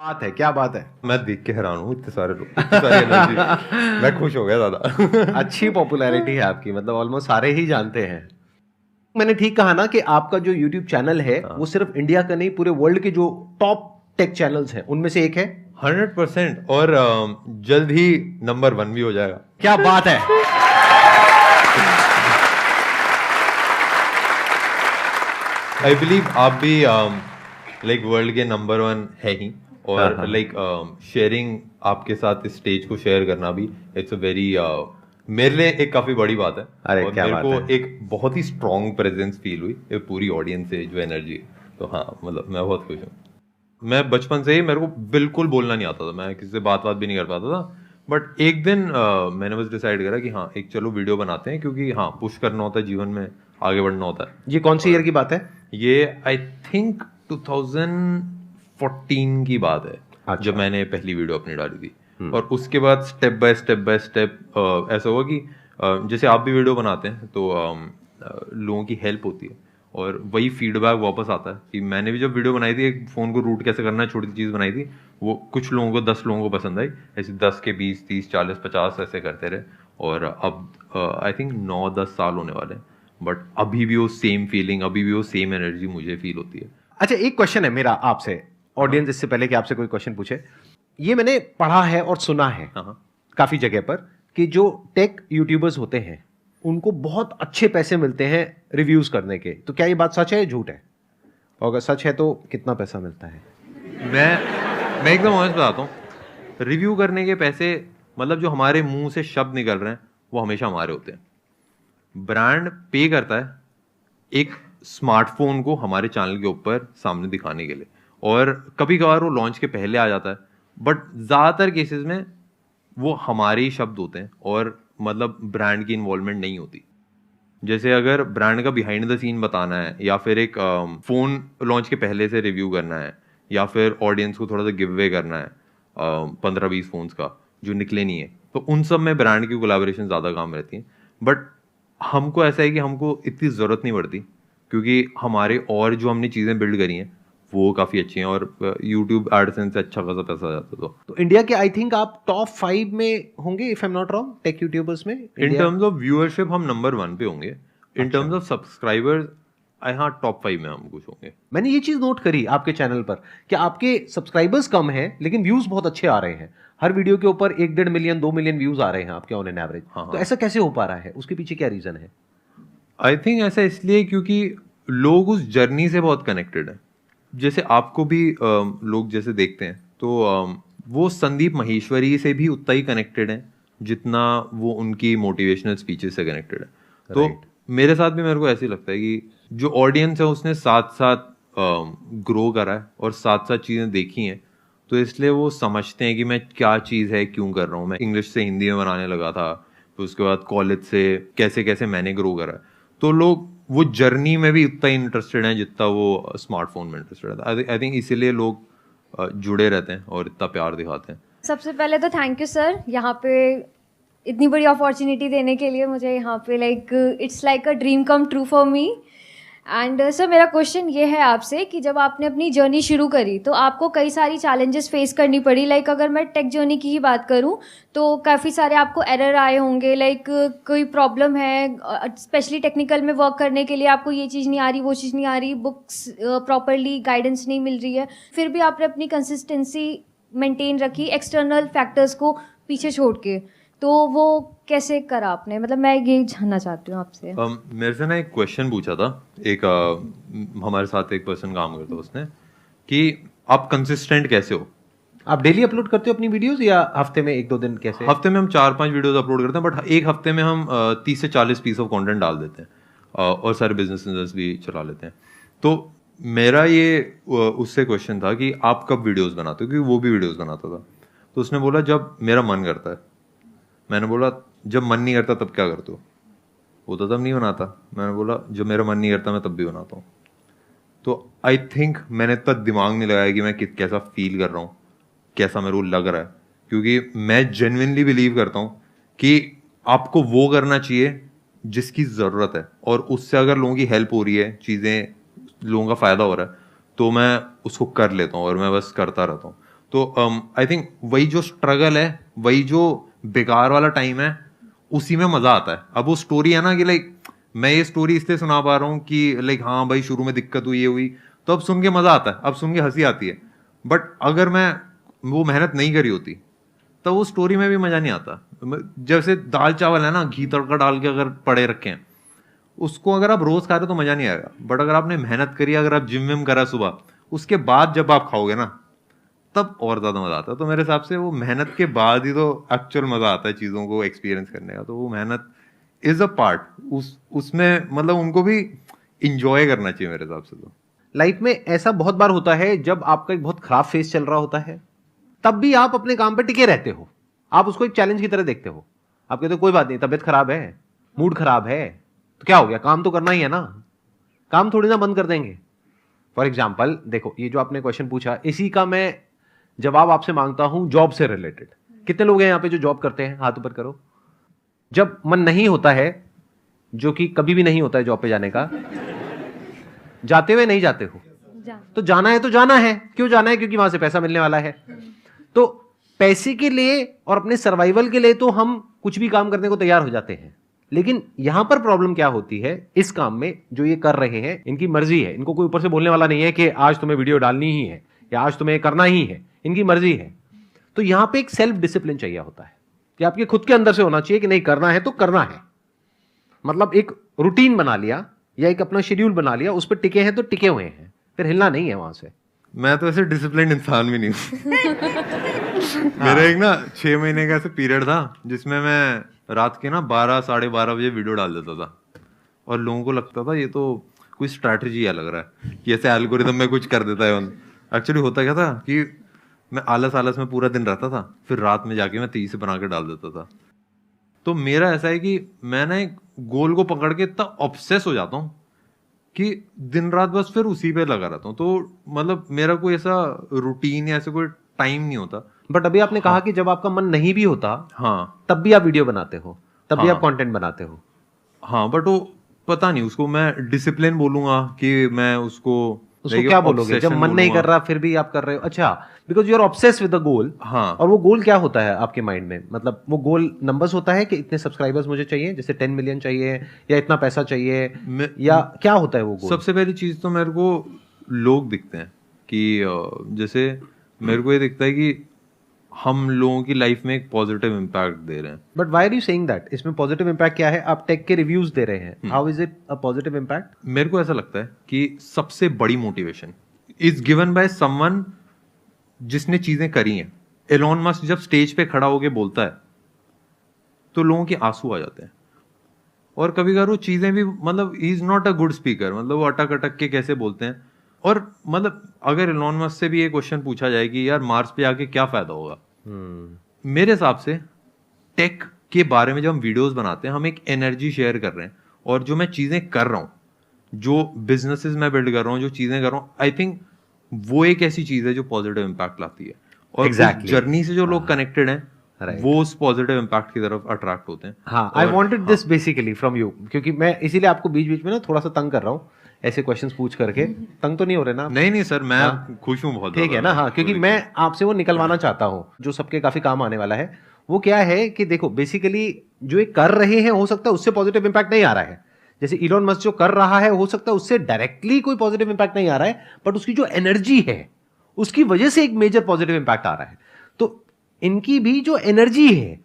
बात है, क्या बात है। मैं देख के हैरान हूँ, इतने सारे लोग, इतनी सारी एनर्जी। मैं खुश हो गया ज्यादा। अच्छी पॉपुलैरिटी है आपकी, मतलब ऑलमोस्ट सारे ही जानते हैं। मैंने ठीक कहा ना कि आपका जो YouTube चैनल है वो सिर्फ इंडिया का नहीं, पूरे वर्ल्ड के जो टॉप टेक चैनल्स हैं उनमें से एक है। 100%। और जल्द ही नंबर 1 भी हो जाएगा। क्या बात है। आई बिलीव आप भी लाइक वर्ल्ड के नंबर 1 है ही। और लाइक शेयरिंग आपके साथ इस स्टेज को शेयर करना भी इट्स अ वेरी मेरे लिए एक काफी बड़ी बात है। अरे और क्या मेरे बात को है। एक बहुत ही स्ट्रॉन्ग प्रेजेंस फील हुई ये पूरी ऑडियंस से, जो एनर्जी। तो हाँ, मतलब मैं बहुत खुश हूँ। मैं बचपन से ही, मेरे को बिल्कुल बोलना नहीं आता था, मैं किसी से बात भी नहीं कर पाता था। बट एक दिन मैंने बस डिसाइड करा कि हाँ, एक चलो वीडियो बनाते हैं, क्योंकि हाँ, पुश करना होता है जीवन में, आगे बढ़ना होता है। ये कौन सी ईयर की बात है? ये आई थिंक 2014 की बात है। अच्छा। जब मैंने पहली वीडियो अपनी डाली थी। और उसके बाद स्टेप बाय स्टेप ऐसा हुआ कि जैसे आप भी वीडियो बनाते हैं तो लोगों की हेल्प होती है, और वही फीडबैक वापस आता है कि मैंने भी जब वीडियो बनाई थी, एक फ़ोन को रूट कैसे करना है, छोटी सी चीज़ बनाई थी, वो कुछ लोगों को 10 लोगों को पसंद आई, ऐसे 10 के 20 30 40 50 ऐसे करते रहे। और अब आई थिंक 9-10 साल होने वाले हैं, बट अभी भी वो सेम फीलिंग, अभी भी वो सेम एनर्जी मुझे फील होती है। अच्छा, एक क्वेश्चन है मेरा आपसे, ऑडियंस, इससे पहले कि आपसे कोई क्वेश्चन पूछे। ये मैंने पढ़ा है और सुना है काफी जगह पर कि जो टेक यूट्यूबर्स होते हैं उनको बहुत अच्छे पैसे मिलते हैं रिव्यूज करने के। तो क्या ये बात सच है या झूठ है? और अगर सच है तो कितना पैसा मिलता है? मैं एकदम ऑनेस्ट बताता हूँ, रिव्यू करने के पैसे, मतलब जो हमारे मुंह से शब्द निकल रहे हैं वो हमेशा हमारे होते हैं। ब्रांड पे करता है एक स्मार्टफोन को हमारे चैनल के ऊपर सामने दिखाने के लिए, और कभी कभार वो लॉन्च के पहले आ जाता है, बट ज़्यादातर केसेस में वो हमारे ही शब्द होते हैं, और मतलब ब्रांड की इन्वॉल्वमेंट नहीं होती। जैसे अगर ब्रांड का बिहाइंड द सीन बताना है, या फिर एक फ़ोन लॉन्च के पहले से रिव्यू करना है, या फिर ऑडियंस को थोड़ा सा गिव अवे करना है 15-20 फोन्स का जो निकले नहीं है, तो उन सब में ब्रांड की कोलैबोरेशन ज़्यादा काम रहती है। बट हमको ऐसा है कि हमको इतनी ज़रूरत नहीं पड़ती, क्योंकि हमारे और जो हमने चीज़ें बिल्ड करी हैं वो काफ़ी अच्छी हैं, और यूट्यूब एडसेंस से अच्छा खासा पैसा आ जाता है। तो इंडिया के आई थिंक आप टॉप 5 में होंगे, if I am not wrong, tech YouTubers में। इन टर्म्स ऑफ व्यूअरशिप हम नंबर 1 पे होंगे। इन टर्म्स ऑफ सब्सक्राइबर्स हाँ, टॉप 5 में हम कुछ होंगे। मैंने ये चीज नोट करी आपके चैनल पर कि आपके सब्सक्राइबर्स कम हैं लेकिन व्यूज बहुत अच्छे आ रहे हैं। हर वीडियो के ऊपर 1-1.5 मिलियन 2 मिलियन व्यूज आ रहे हैं आपके ऑन एन एवरेज। तो ऐसा कैसे हो पा रहा है? उसके पीछे क्या रीजन है? आई थिंक ऐसा इसलिए क्योंकि लोग उस जर्नी से बहुत कनेक्टेड है। जैसे आपको भी लोग जैसे देखते हैं तो वो संदीप माहेश्वरी से भी उतना ही कनेक्टेड है जितना वो उनकी मोटिवेशनल स्पीचेस से कनेक्टेड है। तो मेरे साथ भी मेरे को ऐसे लगता है कि जो ऑडियंस है उसने साथ साथ ग्रो करा है और साथ साथ चीज़ें देखी हैं, तो इसलिए वो समझते हैं कि मैं क्या चीज़ है, क्यों कर रहा हूँ। मैं इंग्लिश से हिंदी में बनाने लगा था, फिर उसके बाद कॉलेज से कैसे कैसे मैंने ग्रो करा है। तो लोग वो जर्नी में भी उतना ही इंटरेस्टेड हैं जितना वो स्मार्टफोन में इंटरेस्टेड है। आई थिंक इसीलिए लोग जुड़े रहते हैं और इतना प्यार दिखाते हैं। सबसे पहले तो थैंक यू सर, यहाँ पे इतनी बड़ी अपॉर्चुनिटी देने के लिए मुझे। यहाँ पे it's like a dream come true for me. And sir, मेरा क्वेश्चन ये है आपसे कि जब आपने अपनी जर्नी शुरू करी तो आपको कई सारी चैलेंजेस फेस करनी पड़ी। अगर मैं टेक जर्नी की ही बात करूं तो काफ़ी सारे आपको एरर आए होंगे। कोई प्रॉब्लम है, स्पेशली टेक्निकल में वर्क करने के लिए आपको ये चीज़ नहीं आ रही, वो चीज़ नहीं आ रही, बुक्स प्रॉपरली गाइडेंस नहीं मिल रही है, फिर भी आपने अपनी कंसिस्टेंसी मेंटेन रखी एक्सटर्नल फैक्टर्स को पीछे छोड़ के। तो वो कैसे करा आपने? मतलब मैं ये जानना चाहती हूँ आपसे। मेरे से ना एक क्वेश्चन पूछा था एक हमारे साथ एक पर्सन काम करता है, उसने कि आप कंसिस्टेंट कैसे हो? आप डेली अपलोड करते हो अपनी वीडियोस या हफ्ते में 1-2 दिन? कैसे? हफ्ते में हम 4-5 वीडियोस अपलोड करते हैं, बट एक हफ्ते में हम 30 से 40 पीस ऑफ कंटेंट डाल देते हैं, और सारे बिजनेस भी चला लेते हैं। तो मेरा ये उससे क्वेश्चन था कि आप कब वीडियोस बनाते हो, क्योंकि वो भी वीडियोस बनाता था। तो उसने बोला जब मेरा मन करता है। मैंने बोला जब मन नहीं करता तब क्या करते हो? वो तो तब नहीं बनाता। मैंने बोला जब मेरा मन नहीं करता मैं तब भी बनाता हूँ। तो आई थिंक मैंने इतना दिमाग नहीं लगाया कि मैं कैसा फील कर रहा हूँ, कैसा मेरे को लग रहा है, क्योंकि मैं जेन्युइनली बिलीव करता हूँ कि आपको वो करना चाहिए जिसकी ज़रूरत है, और उससे अगर लोगों की हेल्प हो रही है, चीज़ें लोगों का फ़ायदा हो रहा है, तो मैं उसको कर लेता हूँ और मैं बस करता रहता हूँ। तो आई थिंक वही जो स्ट्रगल है, वही जो बेकार वाला टाइम है, उसी में मजा आता है। अब वो स्टोरी है ना कि लाइक मैं ये स्टोरी इसलिए सुना पा रहा हूँ कि लाइक हाँ भाई शुरू में दिक्कत हुई, ये हुई, तो अब सुन के मजा आता है, अब सुन के हंसी आती है। बट अगर मैं वो मेहनत नहीं करी होती तो वो स्टोरी में भी मजा नहीं आता। जैसे दाल चावल है ना, घी तड़का डाल के अगर पड़े रखे हैं, उसको अगर आप रोज खा रहे हो तो मजा नहीं आएगा। बट अगर आपने मेहनत करी, अगर आप जिम विम करा सुबह, उसके बाद जब आप खाओगे ना, तब और ज्यादा मजा आता है। तो मेरे हिसाब से वो मेहनत के बाद ही तो एक्चुअल मजा आता है चीजों को एक्सपीरियंस करने का। तो वो मेहनत इज अ पार्ट, उसमें मतलब उनको भी इंजॉय करना चाहिए मेरे हिसाब से। तो लाइफ में ऐसा बहुत बार होता है जब आपका एक बहुत खराब फेस चल रहा होता है, तब भी आप अपने काम पे टिके रहते हो, आप उसको एक चैलेंज की तरह देखते हो। आप कहते हो कोई बात नहीं, तबीयत खराब है, मूड खराब है, तो क्या हो गया, काम तो करना ही है ना, काम थोड़ी ना बंद कर देंगे। फॉर एग्जाम्पल देखो, ये जो आपने क्वेश्चन पूछा, इसी का मैं जवाब आपसे मांगता हूं जॉब से रिलेटेड। कितने लोग हैं यहाँ पे जो जॉब करते हैं, हाथ ऊपर करो। जब मन नहीं होता है, जो कि कभी भी नहीं होता है जॉब पे जाने का, जाते हुए नहीं जाते हो, तो जाना है तो जाना है। क्यों जाना है? क्योंकि वहां से पैसा मिलने वाला है। तो पैसे के लिए और अपने सर्वाइवल के लिए तो हम कुछ भी काम करने को तैयार हो जाते हैं। लेकिन यहां पर प्रॉब्लम क्या होती है, इस काम में जो ये कर रहे हैं, इनकी मर्जी है, इनको कोई ऊपर से बोलने वाला नहीं है कि आज तुम्हें वीडियो डालनी ही है या आज तुम्हें करना ही है, इनकी मर्जी है। तो यहां पे एक सेल्फ डिसिप्लिन चाहिए होता है कि आपके खुद के अंदर से होना चाहिए कि नहीं, करना है तो करना है। मतलब एक रूटीन बना लिया या एक अपना शेड्यूल बना लिया, उस पर टिके हैं तो टिके हुए हैं, फिर हिलना नहीं है वहां से। मैं तो ऐसे डिसिप्लिन इंसान भी नहीं हूँ। मेरा एक ना 6 महीने का ऐसे पीरियड था जिसमें मैं रात के ना 12 साढ़े 12 बजे वीडियो डाल देता था, और लोगों को लगता था ये तो कोई स्ट्रैटेजी है लग रहा है कि ऐसे एल्गोरिदम में कुछ कर देता है। एक्चुअली होता क्या था कि मैं आलस आलस में पूरा दिन रहता था, फिर रात में जाके मैं 30 बना के डाल देता था। तो मेरा ऐसा है कि मैं ना एक गोल को पकड़ के इतना ऑब्सेस हो जाता हूँ कि दिन रात बस फिर उसी पे लगा रहता हूँ। तो मतलब मेरा कोई ऐसा रूटीन या ऐसा कोई टाइम नहीं होता। बट अभी आपने कहा कि जब आपका मन नहीं भी होता, हाँ, तब भी आप वीडियो बनाते हो, तब भी आप कंटेंट बनाते हो। हाँ, बट वो पता नहीं उसको मैं डिसिप्लिन बोलूंगा कि मैं उसको क्या बोलोगे? जब मन नहीं कर रहा फिर भी आप कर रहे हो। अच्छा, because you are obsess with the goal. हाँ, और वो गोल क्या होता है आपके माइंड में? मतलब वो गोल नंबर्स होता है कि इतने सब्सक्राइबर्स मुझे चाहिए, जैसे 10 मिलियन चाहिए या इतना पैसा चाहिए, या क्या होता है वो गोल? सबसे पहली चीज तो मेरे को लोग दिखते हैं कि जैसे मेरे को ये दिखता है कि हम लोगों की लाइफ में एक पॉजिटिव इम्पैक्ट दे रहे हैं। But why are you saying that? इसमें पॉजिटिव इम्पैक्ट क्या है? आप टेक के रिव्यूज दे रहे हैं, how is it a positive impact? मेरे को ऐसा लगता है कि सबसे बड़ी motivation is given by someone जिसने चीजें करी हैं। एलोन मस्क जब स्टेज पे खड़ा होके बोलता है तो लोगों के आंसू आ जाते हैं, और कभी कभार वो चीजें भी मतलब he is not a good speaker, मतलब वो अटक अटक के कैसे बोलते हैं। और मतलब अगर एलोन मस्क से भी ये क्वेश्चन पूछा जाए कि यार मार्स पे आके क्या फायदा होगा, मेरे हिसाब से टेक के बारे में जब हम वीडियोस बनाते हैं, हम एक एनर्जी शेयर कर रहे हैं। और जो मैं चीजें कर रहा हूँ, जो बिजनेसेस मैं बिल्ड कर रहा हूँ, जो चीजें कर रहा हूँ, आई थिंक वो एक ऐसी चीज है जो पॉजिटिव इम्पैक्ट लाती है। और जर्नी से जो लोग कनेक्टेड हैं, वो उस पॉजिटिव इम्पैक्ट की तरफ अट्रैक्ट होते हैं। हाँ, I wanted this basically from you, क्योंकि मैं इसीलिए आपको बीच बीच में ना थोड़ा सा तंग कर रहा हूँ ऐसे क्वेश्चंस पूछ करके। तंग तो नहीं हो रहे ना? नहीं सर, मैं खुश हूँ बहुत। ठीक है ना? हाँ, क्योंकि मैं आपसे वो निकलवाना चाहता हूँ जो सबके काफी काम आने वाला है। वो क्या है कि देखो, बेसिकली जो ये कर रहे हैं, हो सकता है उससे पॉजिटिव इंपैक्ट नहीं आ रहा है। जैसे इलोन मस्क जो कर रहा है, हो सकता है उससे डायरेक्टली कोई पॉजिटिव इंपैक्ट नहीं आ रहा है, बट उसकी जो एनर्जी है उसकी वजह से एक मेजर पॉजिटिव इंपैक्ट आ रहा है। तो इनकी भी जो एनर्जी है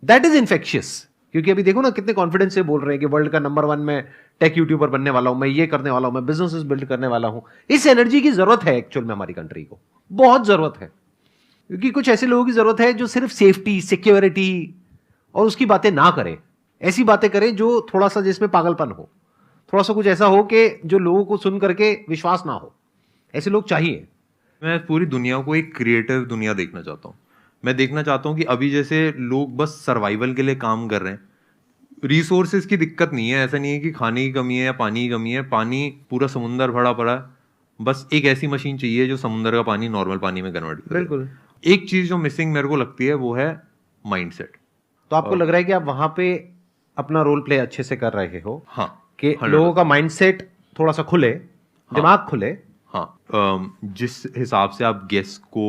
दैट इज इन्फेक्शियस। क्योंकि अभी देखो ना कितने कॉन्फिडेंस से बोल रहे हैं कि वर्ल्ड का नंबर 1 मैं टेक यूट्यूबर बनने वाला हूं, मैं ये करने वाला हूं, मैं बिजनेसेस बिल्ड करने वाला हूं। इस एनर्जी की जरूरत है एक्चुअल में, हमारी कंट्री को बहुत जरूरत है। क्योंकि कुछ ऐसे लोगों की जरूरत है जो सिर्फ सेफ्टी, सिक्योरिटी और उसकी बातें ना करें, ऐसी बातें करें जो थोड़ा सा जिसमें पागलपन हो, थोड़ा सा कुछ ऐसा हो कि जो लोगों को सुन करके विश्वास ना हो। ऐसे लोग चाहिए। मैं पूरी दुनिया को एक क्रिएटिव दुनिया देखना चाहता हूँ। मैं देखना चाहता हूँ कि अभी जैसे लोग बस सर्वाइवल के लिए काम कर रहे हैं, रिसोर्सेज की दिक्कत नहीं है, ऐसा नहीं है कि खाने की कमी है या पानी की कमी है। पानी पूरा समुंदर भरा पड़ा है, बस एक ऐसी मशीन चाहिए जो समुंदर का पानी नॉर्मल पानी में कन्वर्ट करे। बिल्कुल। एक चीज जो मिसिंग मेरे को लगती है वो है माइंडसेट। तो आपको लग रहा है कि आप वहां पे अपना रोल प्ले अच्छे से कर रहे हो? हाँ, कि लोगों का माइंडसेट थोड़ा सा खुले, दिमाग खुले, हाँ, जिस हिसाब से आप गेस्ट को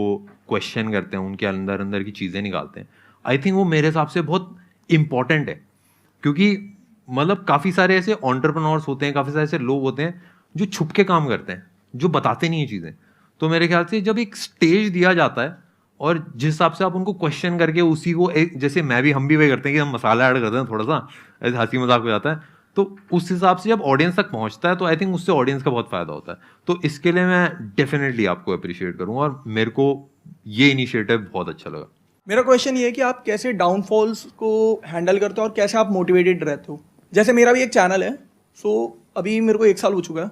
क्वेश्चन करते हैं, उनके अंदर अंदर की चीज़ें निकालते हैं, आई थिंक वो मेरे हिसाब से बहुत इम्पॉर्टेंट है। क्योंकि मतलब काफ़ी सारे ऐसे एंटरप्रेन्योर्स होते हैं, काफ़ी सारे ऐसे लोग होते हैं जो छुप के काम करते हैं, जो बताते नहीं है चीज़ें। तो मेरे ख्याल से जब एक स्टेज दिया जाता है और जिस हिसाब से आप उनको क्वेश्चन करके उसी को एक, जैसे हम भी वही करते हैं कि हम मसाला ऐड करते हैं, थोड़ा सा ऐसे हंसी मजाक हो जाता है, तो उस हिसाब से जब ऑडियंस तक पहुंचता है तो आई थिंक उससे ऑडियंस का बहुत फायदा होता है। तो इसके लिए मैं डेफिनेटली आपको अप्रिशिएट करूंगा और मेरे को ये इनिशिएटिव बहुत अच्छा लगा। मेरा क्वेश्चन ये है कि आप कैसे डाउनफॉल्स को हैंडल करते हो और कैसे आप मोटिवेटेड रहते हो। जैसे मेरा भी एक चैनल है, सो अभी मेरे को 1 साल हो चुका है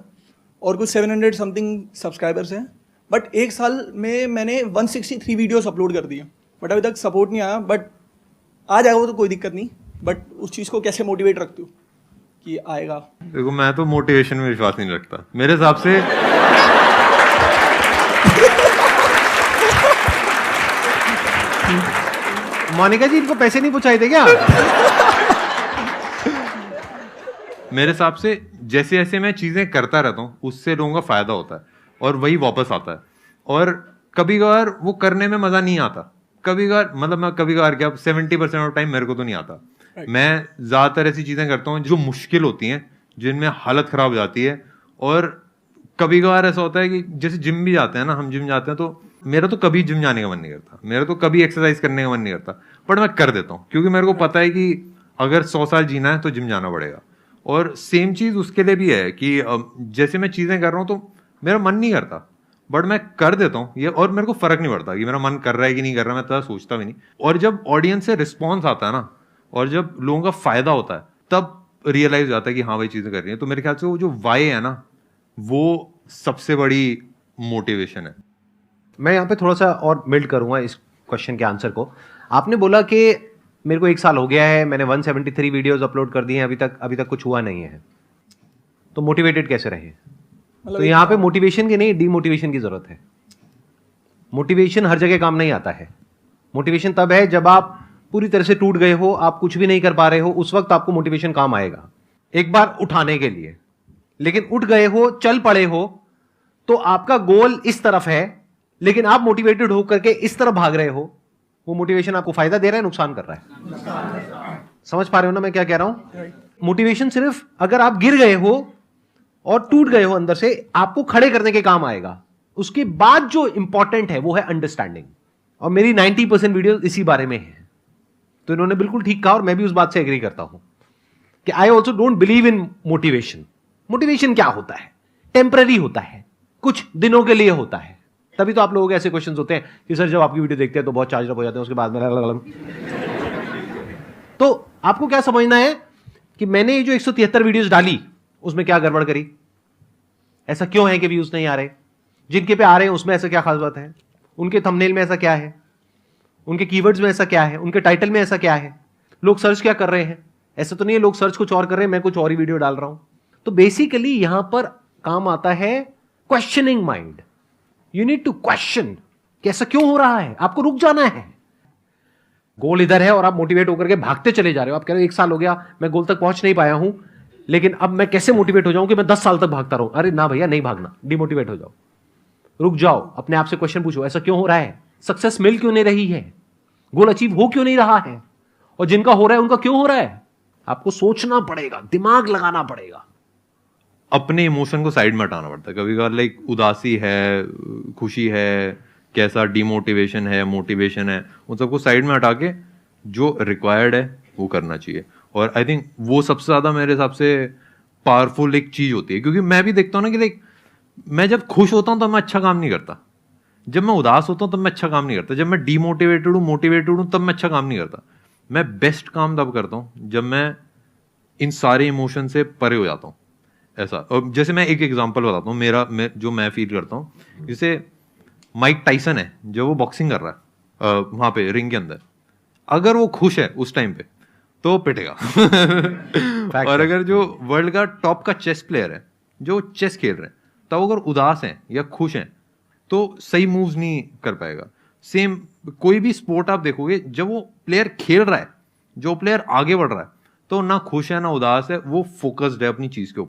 और कुछ 700 समथिंग सब्सक्राइबर्स हैं, बट 1 साल में मैंने 163 वीडियोस अपलोड कर दिए, बट अभी तक सपोर्ट नहीं आया। बट आ जाएगा वो तो कोई दिक्कत नहीं, बट उस चीज़ को कैसे मोटिवेट रखते हो कि आएगा? देखो, मैं तो मोटिवेशन में विश्वास नहीं रखता। मेरे हिसाब से मोनिका जी, इनको पैसे नहीं पहुंचाए थे क्या? मेरे हिसाब से जैसे जैसे मैं चीजें करता रहता हूँ उससे लोगों का फायदा होता है और वही वापस आता है। और कभी कभार वो करने में मजा नहीं आता, कभी कभार मतलब मैं कभी कभार क्या 70% ऑफ टाइम मेरे को तो नहीं आता। मैं ज्यादातर ऐसी चीजें करता हूँ जो मुश्किल होती हैं, जिनमें हालत खराब हो जाती है। और कभी कभार ऐसा होता है कि जैसे जिम भी जाते हैं ना, हम जिम जाते हैं तो मेरा तो कभी जिम जाने का मन नहीं करता, मेरा तो कभी एक्सरसाइज करने का मन नहीं करता, बट मैं कर देता हूँ क्योंकि मेरे को पता है कि अगर 100 साल जीना है तो जिम जाना पड़ेगा। और सेम चीज उसके लिए भी है कि जैसे मैं चीजें कर रहा हूँ तो मेरा मन नहीं करता, बट मैं कर देता हूँ ये, और मेरे को फर्क नहीं पड़ता कि मेरा मन कर रहा है कि नहीं कर रहा, मैं तो सोचता भी नहीं। और जब ऑडियंस से रिस्पॉन्स आता है ना, और जब लोगों का फायदा होता है, तब रियलाइज हो जाता है कि हाँ भाई चीजें कर रही है। तो मेरे ख्याल से वो जो वाई है ना, वो सबसे बड़ी मोटिवेशन है। मैं यहाँ पे थोड़ा सा और बिल्ड करूंगा इस क्वेश्चन के आंसर को। आपने बोला कि मेरे को 1 साल हो गया है, मैंने 173 वीडियोस अपलोड कर दिए हैं, अभी तक कुछ हुआ नहीं है, तो मोटिवेटेड कैसे रहे? तो यहाँ पे मोटिवेशन की नहीं, डीमोटिवेशन की जरूरत है। मोटिवेशन हर जगह काम नहीं आता है। मोटिवेशन तब है जब आप पूरी तरह से टूट गए हो, आप कुछ भी नहीं कर पा रहे हो, उस वक्त आपको मोटिवेशन काम आएगा एक बार उठाने के लिए। लेकिन उठ गए हो, चल पड़े हो, तो आपका गोल इस तरफ है, लेकिन आप मोटिवेटेड होकर के इस तरफ भाग रहे हो, वो मोटिवेशन आपको फायदा दे रहा है, नुकसान कर रहा है? समझ पा रहे हो ना मैं क्या कह रहा हूं? मोटिवेशन सिर्फ अगर आप गिर गए हो और टूट गए हो अंदर से, आपको खड़े करने के काम आएगा। उसके बाद जो इंपॉर्टेंट है वो है अंडरस्टैंडिंग, और मेरी 90% वीडियो इसी बारे में है। तो इन्होंने बिल्कुल ठीक कहा और मैं भी उस बात से एग्री करता हूं कि I also don't believe in motivation. Motivation क्या होता है? टेम्पररी होता है, कुछ दिनों के लिए होता है। तभी तो आप लोगों के ऐसे क्वेश्चंस होते हैं कि सर जब आपकी वीडियो देखते हैं तो बहुत चार्ज अप हो जाते हैं, उसके बाद में तो आपको क्या समझना है कि मैंने ये जो 173 वीडियोस डाली उसमें क्या गड़बड़ करी? ऐसा क्यों है कि व्यूज नहीं आ रहे? जिनके पे आ रहे हैं उसमें ऐसा क्या खास बात है? उनके थंबनेल में ऐसा क्या है? उनके कीवर्ड्स में ऐसा क्या है? उनके टाइटल में ऐसा क्या है? लोग सर्च क्या कर रहे हैं? ऐसा तो नहीं है लोग सर्च कुछ और कर रहे हैं, मैं कुछ और ही वीडियो डाल रहा हूं। तो बेसिकली यहां पर काम आता है questioning mind. You need to question कि ऐसा क्यों हो रहा है, आपको रुक जाना है। गोल इधर है और आप मोटिवेट होकर के भागते चले जा रहे हो। आप कह रहे हो 1 साल हो गया, मैं गोल तक पहुंच नहीं पाया हूं, लेकिन अब मैं कैसे मोटिवेट हो जाऊं कि मैं 10 साल तक भागता रहूं? अरे ना भैया, नहीं भागना, डिमोटिवेट हो जाओ, रुक जाओ, अपने आप से क्वेश्चन पूछो, ऐसा क्यों हो रहा है? सक्सेस मिल क्यों नहीं रही है? गोल अचीव हो क्यों नहीं रहा है? और जिनका हो रहा है उनका क्यों हो रहा है? आपको सोचना पड़ेगा, दिमाग लगाना पड़ेगा। अपने इमोशन को साइड में हटाना पड़ता है। कभी कभार लाइक उदासी है, खुशी है, कैसा डिमोटिवेशन है, मोटिवेशन है, उन सबको साइड में हटा के जो रिक्वायर्ड है वो करना चाहिए। और आई थिंक वो सबसे ज्यादा मेरे हिसाब से पावरफुल एक चीज होती है। क्योंकि मैं भी देखता हूँ ना कि लाइक मैं जब खुश होता हूँ तब मैं अच्छा काम नहीं करता, जब मैं उदास होता हूँ तब मैं अच्छा काम नहीं करता, जब मैं डीमोटिवेटेड हूँ, मोटिवेटेड हूँ, तब मैं अच्छा काम नहीं करता। मैं बेस्ट काम तब करता हूँ जब मैं इन सारे इमोशन से परे हो जाता हूँ। ऐसा, और जैसे मैं एक एग्जांपल बताता हूँ जो मैं फील करता हूँ। जैसे माइक टाइसन है, जो वो बॉक्सिंग कर रहा है वहां पे रिंग के अंदर, अगर वो खुश है उस टाइम पे तो पिटेगा और अगर जो वर्ल्ड का टॉप का चेस प्लेयर है, जो चेस खेल रहे हैं, तब अगर उदास हैं या खुश हैं तो सही मूव्स नहीं कर पाएगा। सेम कोई भी स्पोर्ट आप देखोगे, जब वो प्लेयर खेल रहा है, जो प्लेयर आगे बढ़ रहा है, तो ना खुश है ना उदास है, वो फोकस्ड है अपनी चीज के ऊपर।